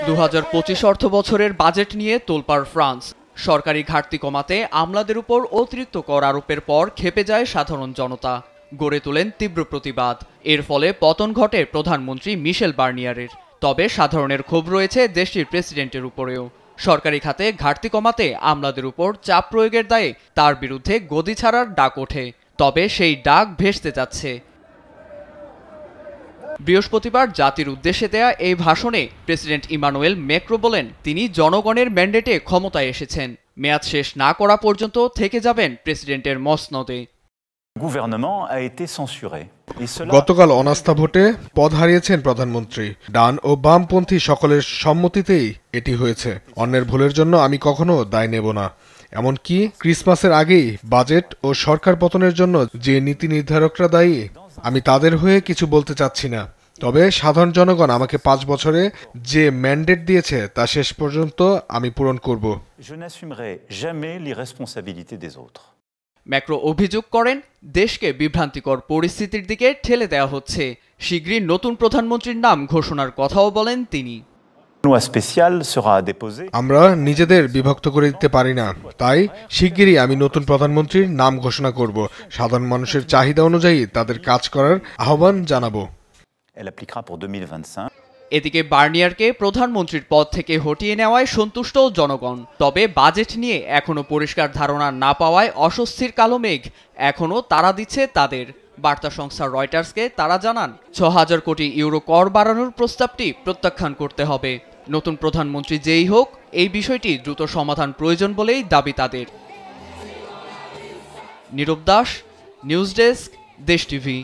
2025 অর্থবছরের বাজেট নিয়ে তোলপাড় ফ্রান্স। সরকারি ঘাটতি কমাতে আমলাদের উপর অতিরিক্ত কর আরোপের পর ক্ষেপে যায় সাধারণ জনতা, গড়ে তোলেন তীব্র প্রতিবাদ। এর ফলে পতন ঘটে প্রধানমন্ত্রী মিশেল বার্নিয়ারের। তবে সাধারণের ক্ষোভ রয়েছে দেশটির প্রেসিডেন্টের উপরেও। সরকারি খাতে ঘাটতি কমাতে আমলাদের উপর চাপ প্রয়োগের দায়ে তার বিরুদ্ধে গদি ছাড়ার ডাক ওঠে। তবে সেই ডাক ভেস্তে যাচ্ছে। বৃহস্পতিবার জাতির উদ্দেশ্যে দেয়া এই ভাষণে প্রেসিডেন্ট ইমানুয়েল ম্যাক্রো বলেন, তিনি জনগণের ম্যান্ডেটে ক্ষমতায় এসেছেন। মেয়াদ শেষ না করা পর্যন্ত থেকে যাবেন প্রেসিডেন্টের মসনদে। গতকাল অনাস্থা ভোটে পদ হারিয়েছেন প্রধানমন্ত্রী। ডান ও বামপন্থী সকলের সম্মতিতেই এটি হয়েছে। অন্যের ভুলের জন্য আমি কখনো দায় নেব না। এমনকি ক্রিসমাসের আগেই বাজেট ও সরকার পতনের জন্য যে নীতি নির্ধারকরা দায়ী, আমি তাদের হয়ে কিছু বলতে চাচ্ছি না। তবে সাধারণ জনগণ আমাকে 5 বছরে যে ম্যান্ডেট দিয়েছে তা শেষ পর্যন্ত আমি পূরণ করব। ম্যাক্রো অভিযোগ করেন, দেশকে বিভ্রান্তিকর পরিস্থিতির দিকে ঠেলে দেওয়া হচ্ছে। শীঘ্রই নতুন প্রধানমন্ত্রীর নাম ঘোষণার কথাও বলেন তিনি। আমরা নিজেদের বিভক্ত করে দিতে পারি না, তাই শিগগিরই আমি নতুন প্রধানমন্ত্রীর নাম ঘোষণা করব। সাধারণ মানুষের চাহিদা অনুযায়ী তাদের কাজ করার আহ্বান জানাবো। এদিকে বার্নিয়ারকে প্রধানমন্ত্রীর পদ থেকে হটিয়ে নেওয়ায় সন্তুষ্ট জনগণ। তবে বাজেট নিয়ে এখনো পরিষ্কার ধারণা না পাওয়ায় অস্বস্তির কালো মেঘ এখনো তাড়া দিচ্ছে তাদের। বার্তা সংস্থা রয়টার্সকে তারা জানান, ৬,০০০ কোটি ইউরো কর বাড়ানোর প্রস্তাবটি প্রত্যাখ্যান করতে হবে। নতুন প্রধানমন্ত্রী যেই হোক, এই বিষয়টি দ্রুত সমাধান প্রয়োজন বলেই দাবি তাদের। নীরব দাস, নিউজ ডেস্ক, দেশ টিভি।